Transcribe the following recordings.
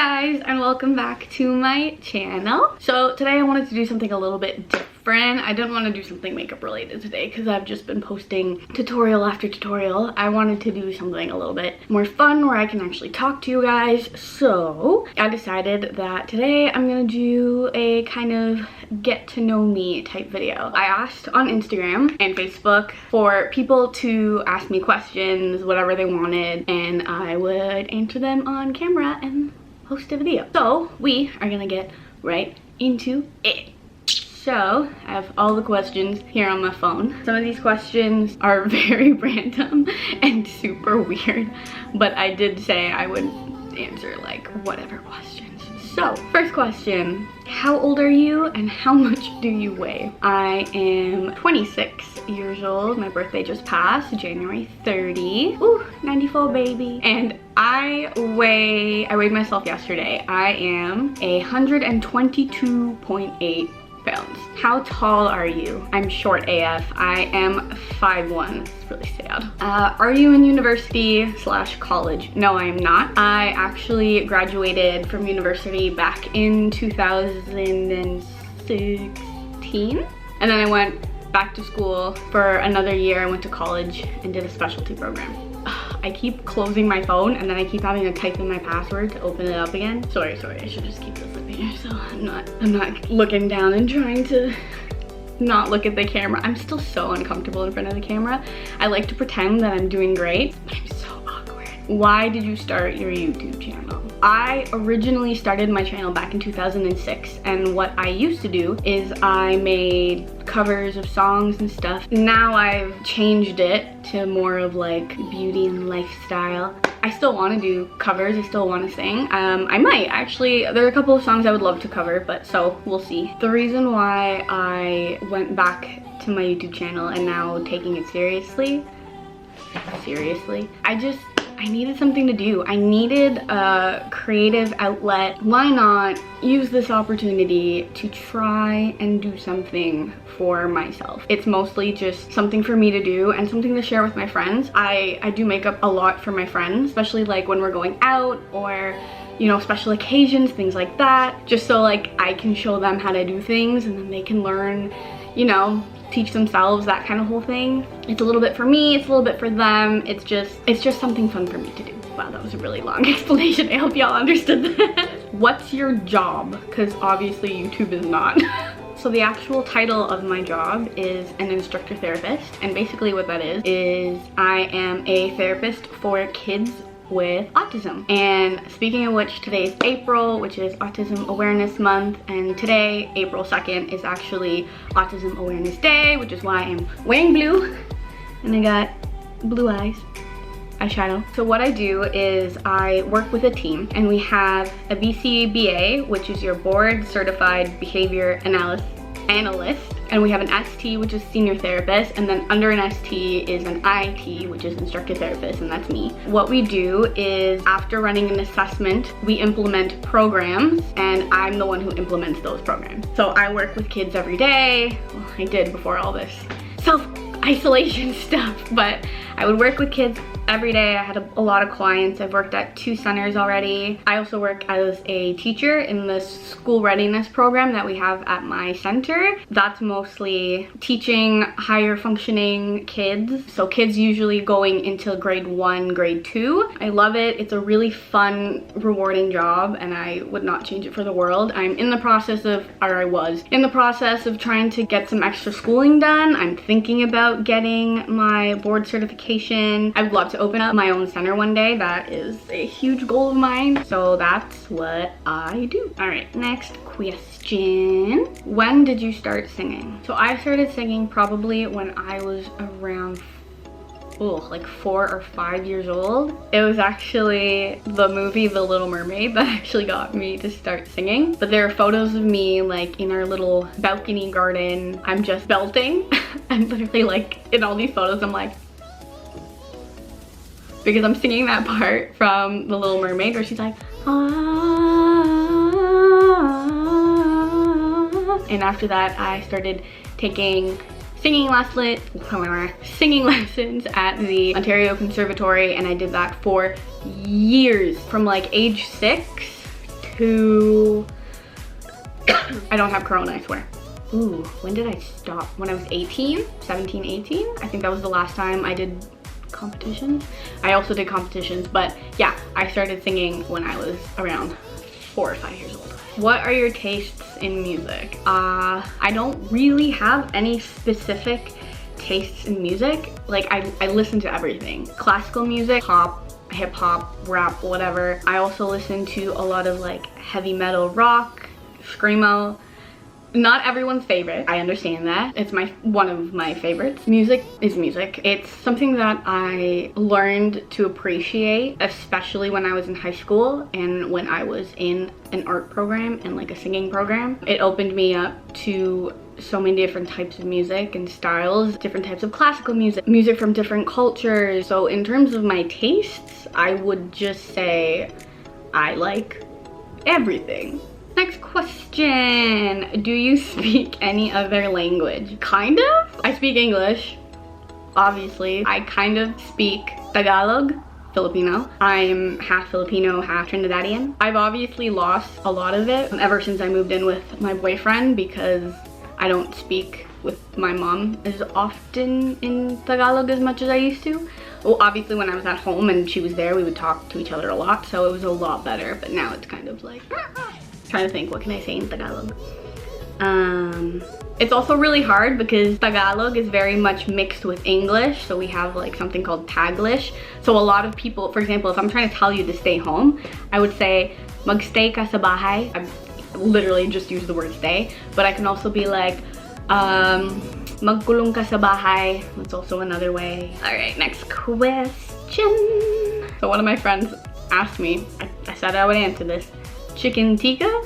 guys, and welcome back to my channel. So today I wanted to do something a little bit different. I didn't want to do something makeup related today because I've just been posting tutorial after tutorial. I wanted to do something a little bit more fun where I can actually talk to you guys. So I decided that today I'm gonna do a kind of get to know me type video. I asked on Instagram and Facebook for people to ask me questions, whatever they wanted, and I would answer them on camera and post a video. So we are gonna get right into it. So I have all the questions here on my phone. Some of these questions are very random and super weird, but I did say I would answer like whatever questions. So first question, how old are you and how much do you weigh? I am 26 years old. My birthday just passed, January 30. Ooh, 94 baby. And I weighed myself yesterday. I am 122.8 pounds. How tall are you? I'm short AF. I am 5'1". It's really sad. Are you in university / college? No, I am not. I actually graduated from university back in 2016. And then I went back to school for another year. I went to college and did a specialty program. I keep closing my phone and then I keep having to type in my password to open it up again. Sorry, I should just keep this up here so I'm not looking down and trying to not look at the camera. I'm still so uncomfortable in front of the camera. I like to pretend that I'm doing great, but I'm so awkward. Why did you start your YouTube channel? I originally started my channel back in 2006, and what I used to do is I made covers of songs and stuff. Now I've changed it to more of like beauty and lifestyle. I still want to do covers, I still want to sing. I might actually, there are a couple of songs I would love to cover, but so we'll see. The reason why I went back to my YouTube channel and now taking it seriously, I needed something to do. I needed a creative outlet. Why not use this opportunity to try and do something for myself? It's mostly just something for me to do and something to share with my friends. I do makeup a lot for my friends, especially like when we're going out or, you know, special occasions, things like that. Just so like I can show them how to do things and then they can learn, you know, teach themselves, that kind of whole thing. It's a little bit for me, it's a little bit for them. It's just something fun for me to do. Wow, that was a really long explanation. I hope y'all understood that. What's your job? Because obviously YouTube is not. So the actual title of my job is an instructor therapist, and basically what that is I am a therapist for kids with autism. And speaking of which, today is April, which is Autism Awareness Month, and today, April 2nd, is actually Autism Awareness Day, which is why I'm wearing blue, and I got blue eyes, eyeshadow. So what I do is I work with a team, and we have a BCBA, which is your Board Certified Behavior Analyst, and we have an ST, which is senior therapist, and then under an ST is an IT, which is instructor therapist, and that's me. What we do is after running an assessment, we implement programs, and I'm the one who implements those programs. So I work with kids every day. Well, I did before all this self-isolation stuff, but I would work with kids every day. I had a lot of clients. I've worked at 2 centers already. I also work as a teacher in the school readiness program that we have at my center. That's mostly teaching higher functioning kids. So kids usually going into grade 1, grade 2. I love it. It's a really fun, rewarding job, and I would not change it for the world. I was in the process of trying to get some extra schooling done. I'm thinking about getting my board certification. I would love to open up my own center one day. That is a huge goal of mine. So that's what I do. All right, next question. When did you start singing? So I started singing probably when I was around like 4 or 5 years old. It was actually the movie The Little Mermaid that actually got me to start singing. But there are photos of me like in our little balcony garden. I'm just belting. I'm literally like in all these photos I'm like, because I'm singing that part from The Little Mermaid where she's like, ah. And after that I started taking singing lessons at the Ontario Conservatory, and I did that for years from like age 6 to, I don't have corona, I swear. Ooh, when did I stop? When I was 18, 17, 18? I think that was the last time I did competitions. I also did competitions, but yeah, I started singing when I was around 4 or 5 years old. What are your tastes in music? I don't really have any specific tastes in music. Like I listen to everything. Classical music, pop, hip hop, rap, whatever. I also listen to a lot of like heavy metal, rock, screamo. Not everyone's favorite, I understand that. It's one of my favorites. Music is music. It's something that I learned to appreciate, especially when I was in high school and when I was in an art program and like a singing program. It opened me up to so many different types of music and styles, different types of classical music, music from different cultures. So in terms of my tastes, I would just say I like everything. Next question. Do you speak any other language? Kind of. I speak English, obviously. I kind of speak Tagalog, Filipino. I'm half Filipino, half Trinidadian. I've obviously lost a lot of it ever since I moved in with my boyfriend because I don't speak with my mom as often in Tagalog as much as I used to. Well, obviously when I was at home and she was there, we would talk to each other a lot, so it was a lot better, but now it's kind of like, trying to think, what can I say in Tagalog? It's also really hard because Tagalog is very much mixed with English, so we have like something called Taglish. So a lot of people, for example, if I'm trying to tell you to stay home, I would say, magstay ka sa bahay. I literally just use the word stay, but I can also be like, magkulong ka sa bahay. That's also another way. All right, next question. So one of my friends asked me, I said I would answer this, chicken tikka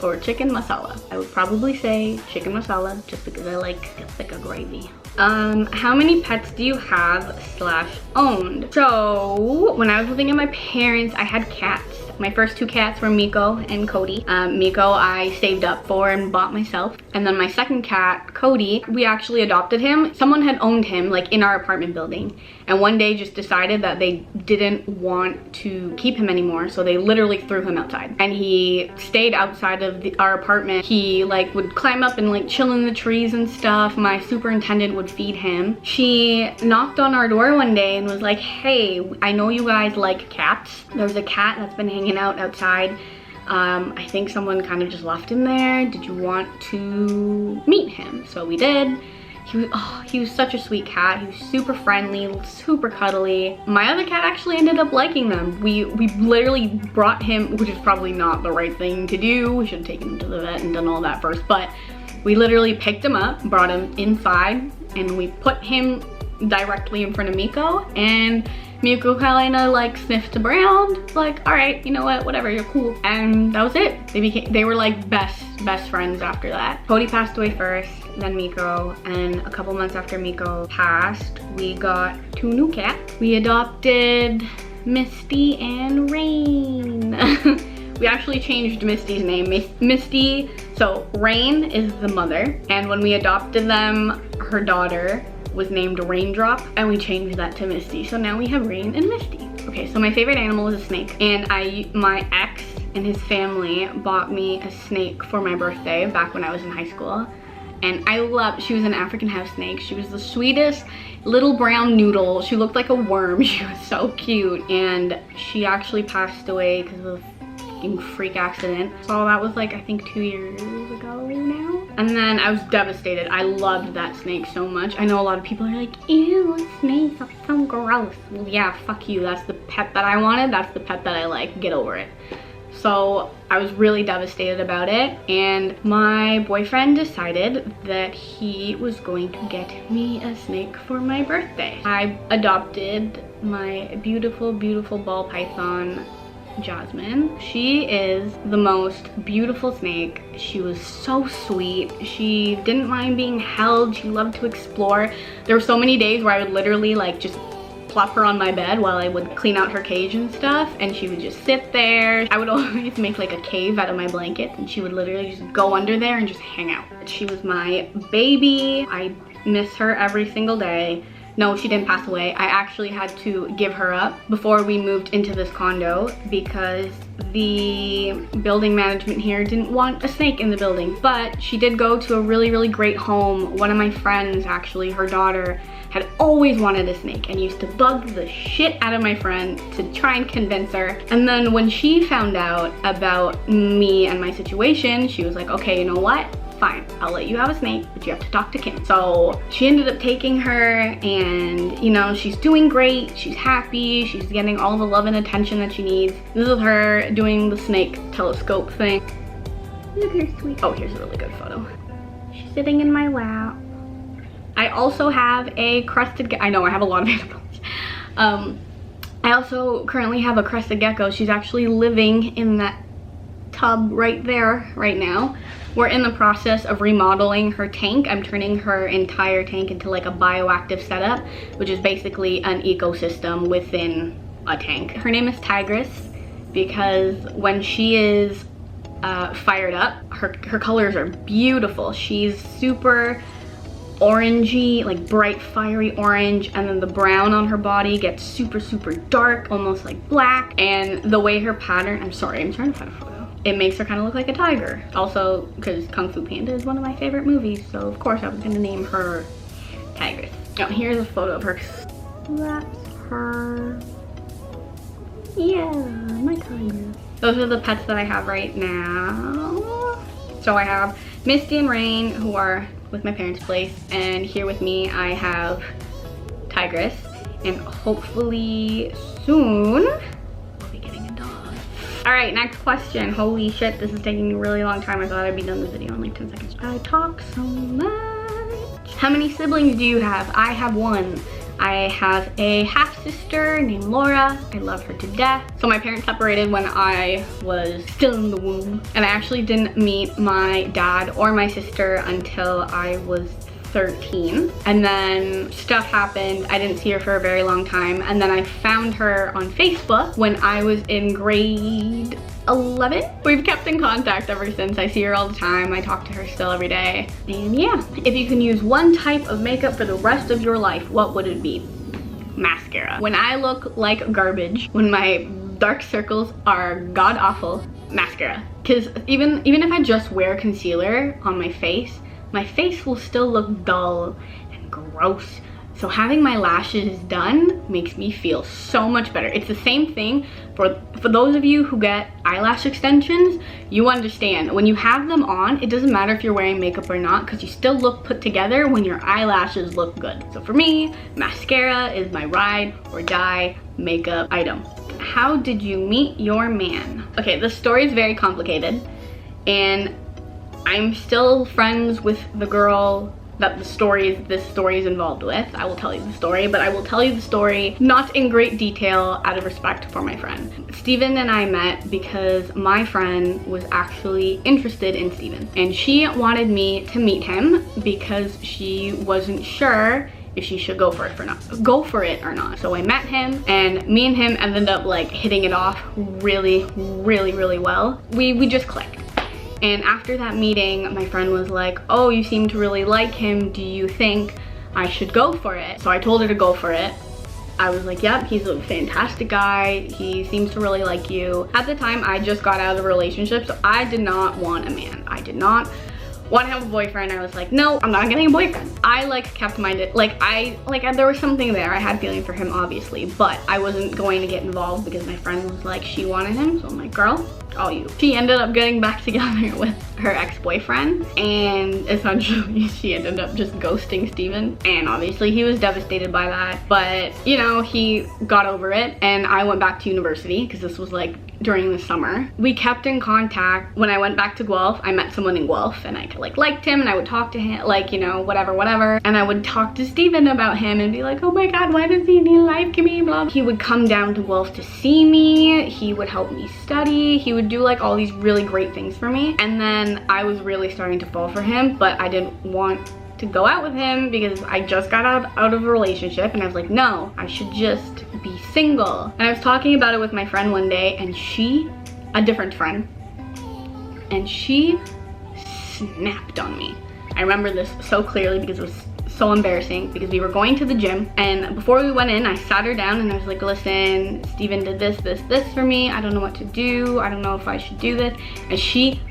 or chicken masala? I would probably say chicken masala just because I like thicker gravy. How many pets do you have / owned? So when I was living at my parents, I had cats. My first 2 cats were Miko and Cody. Miko I saved up for and bought myself. And then my second cat, Cody, we actually adopted him. Someone had owned him like in our apartment building. And one day just decided that they didn't want to keep him anymore. So they literally threw him outside. And he stayed outside of our apartment. He like would climb up and like chill in the trees and stuff. My superintendent would feed him. She knocked on our door one day and was like, hey, I know you guys like cats. There's a cat that's been hanging out outside. I think someone kind of just left him there. Did you want to meet him? So we did. He was such a sweet cat. He was super friendly, super cuddly. My other cat actually ended up liking them. We literally brought him, which is probably not the right thing to do. We should have taken him to the vet and done all that first, but we literally picked him up, brought him inside, and we put him directly in front of Miko, and Miko kind of like sniffed around, like, all right, you know what, whatever, you're cool. And that was it. They were like best friends after that. Cody passed away first, then Miko, and a couple months after Miko passed, we got 2 new cats. We adopted Misty and Rain. We actually changed Misty's name. Misty, so Rain is the mother, and when we adopted them, her daughter was named Raindrop, and we changed that to Misty. So now we have Rain and Misty. Okay, so my favorite animal is a snake, and my ex and his family bought me a snake for my birthday back when I was in high school. And she was an African house snake. She was the sweetest little brown noodle. She looked like a worm. She was so cute, and she actually passed away because of a freak accident. So that was like, I think 2 years ago now. And then I was devastated. I loved that snake so much. I know a lot of people are like, ew, snakes, that's so gross. Well, yeah, fuck you. That's the pet that I wanted. That's the pet that I like. Get over it. So I was really devastated about it, and my boyfriend decided that he was going to get me a snake for my birthday. I adopted my beautiful, beautiful ball python, Jasmine. She is the most beautiful snake. She was so sweet. She didn't mind being held. She loved to explore. There were so many days where I would literally like just plop her on my bed while I would clean out her cage and stuff, and she would just sit there. I would always make like a cave out of my blankets, and she would literally just go under there and just hang out. She was my baby. I miss her every single day. No, she didn't pass away. I actually had to give her up before we moved into this condo because the building management here didn't want a snake in the building. But she did go to a really, really great home. One of my friends, actually, her daughter, had always wanted a snake and used to bug the shit out of my friend to try and convince her. And then when she found out about me and my situation, she was like, okay, you know what? Fine, I'll let you have a snake, but you have to talk to Kim. So she ended up taking her, and you know, she's doing great, she's happy, she's getting all the love and attention that she needs. This is her doing the snake telescope thing. Look at her sweet. Oh, here's a really good photo. She's sitting in my lap. I also have a Crested Gecko. I know I have a lot of animals. I also currently have a Crested Gecko. She's actually living in that tub right there right now. We're in the process of remodeling her tank. I'm turning her entire tank into like a bioactive setup, which is basically an ecosystem within a tank. Her name is Tigress because when she is fired up, her colors are beautiful. She's super orangey, like bright fiery orange, and then the brown on her body gets super, super dark, almost like black. And the way her pattern, I'm sorry, I'm trying to find a photo. It makes her kind of look like a tiger. Also, because Kung Fu Panda is one of my favorite movies, so of course I was gonna name her Tigress. Oh, here's a photo of her. That's her. Yeah, my tiger. Those are the pets that I have right now. So I have Misty and Rain, who are with my parents' place, and here with me I have Tigress, and hopefully soon we'll be getting a dog. All right, next question. Holy shit, this is taking a really long time. I thought I'd be done this video in like 10 seconds. I talk so much. How many siblings do you have? I have one. I have a half-sister named Laura. I love her to death. So my parents separated when I was still in the womb. And I actually didn't meet my dad or my sister until I was 13. And then stuff happened. I didn't see her for a very long time. And then I found her on Facebook when I was in grade 11. We've kept in contact ever since. I see her all the time. I talk to her still every day. And yeah, if you can use one type of makeup for the rest of your life, what would it be? Mascara. When I look like garbage, when my dark circles are god awful, mascara. Because even if I just wear concealer on my face will still look dull and gross. So having my lashes done makes me feel so much better. It's the same thing for those of you who get eyelash extensions. You understand, when you have them on, it doesn't matter if you're wearing makeup or not, because you still look put together when your eyelashes look good. So for me, mascara is my ride or die makeup item. How did you meet your man? Okay, this story is very complicated, and I'm still friends with the girl that this story is involved with. I will tell you the story, but I will tell you the story not in great detail out of respect for my friend. Steven and I met because my friend was actually interested in Steven, and she wanted me to meet him because she wasn't sure if she should go for it or not. So I met him, and me and him ended up like hitting it off really, really, really well. We just clicked. And after that meeting, my friend was like, oh, you seem to really like him. Do you think I should go for it? So I told her to go for it. I was like, yep, he's a fantastic guy. He seems to really like you. At the time, I just got out of a relationship, so I did not want a man. I did not want to have a boyfriend. I was like, no, I'm not getting a boyfriend. I kept minded. There was something there. I had feeling for him, obviously, but I wasn't going to get involved because my friend was like, she wanted him. So I'm like, girl, all you. She ended up getting back together with her ex-boyfriend, and essentially she ended up just ghosting Steven, and obviously he was devastated by that, but you know, he got over it, and I went back to university because this was like during the summer. We kept in contact. When I went back to Guelph, I met someone in Guelph, and I liked him, and I would talk to him, like, you know, whatever, and I would talk to Steven about him and be like, oh my god, why does he need life? Give me blah. He would come down to Guelph to see me. He would help me study. He would do like all these really great things for me, and then I was really starting to fall for him, but I didn't want to go out with him because I just got out of a relationship, and I was like, no, I should just be single. And I was talking about it with my friend one day, and a different friend, and she snapped on me. I remember this so clearly because it was so embarrassing because we were going to the gym, and before we went in, I sat her down and I was like, listen, Steven did this for me. I don't know what to do. I don't know if I should do this. And she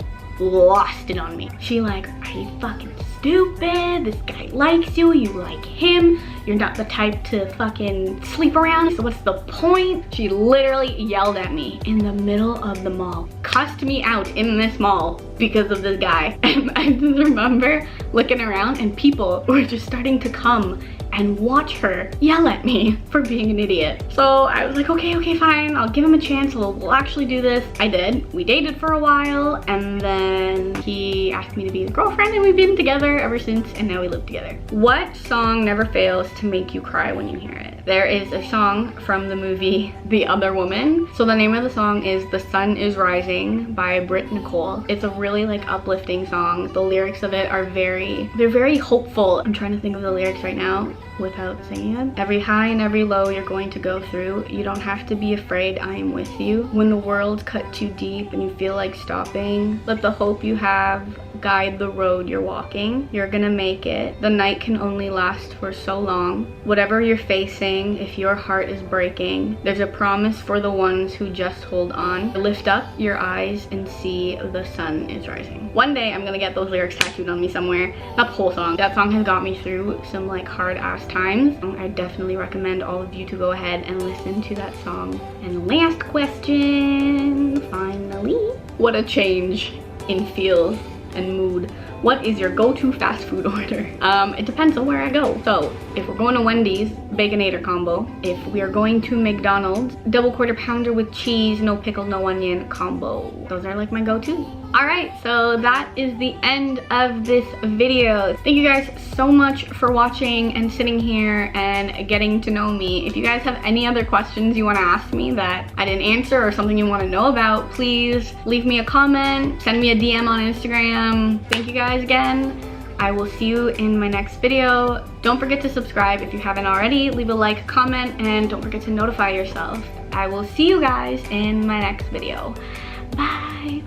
lost it on me. She like, are you fucking stupid? This guy likes you, you like him. You're not the type to fucking sleep around, so what's the point? She literally yelled at me in the middle of the mall. Cussed me out in this mall because of this guy. And I just remember looking around and people were just starting to come and watch her yell at me for being an idiot. So I was like, okay, fine, I'll give him a chance, we'll actually do this. I did. We dated for a while, and then he asked me to be his girlfriend, and we've been together ever since, and now we live together. What song never fails to make you cry when you hear it? There is a song from the movie The Other Woman. So the name of the song is The Sun Is Rising by Britt Nicole. It's a really like uplifting song. The lyrics of it are they're very hopeful. I'm trying to think of the lyrics right now without singing it. Every high and every low you're going to go through. You don't have to be afraid, I am with you. When the world's cut too deep and you feel like stopping, let the hope you have guide the road you're walking. You're gonna make it. The night can only last for so long. Whatever you're facing, if your heart is breaking, there's a promise for the ones who just hold on. Lift up your eyes and see the sun is rising. One day I'm gonna get those lyrics tattooed on me somewhere. Not the whole song. That song has got me through some like hard ass times. I definitely recommend all of you to go ahead and listen to that song. And last question, finally. What a change in feels and mood. What is your go-to fast food order? It depends on where I go. So if we're going to Wendy's, Baconator combo. If we are going to McDonald's, double quarter pounder with cheese, no pickle, no onion combo. Those are like my go-to. All right, so that is the end of this video. Thank you guys so much for watching and sitting here and getting to know me. If you guys have any other questions you want to ask me that I didn't answer or something you want to know about, please leave me a comment, send me a DM on Instagram. Thank you guys again. I will see you in my next video. Don't forget to subscribe if you haven't already. Leave a like, comment, and don't forget to notify yourself. I will see you guys in my next video. Bye.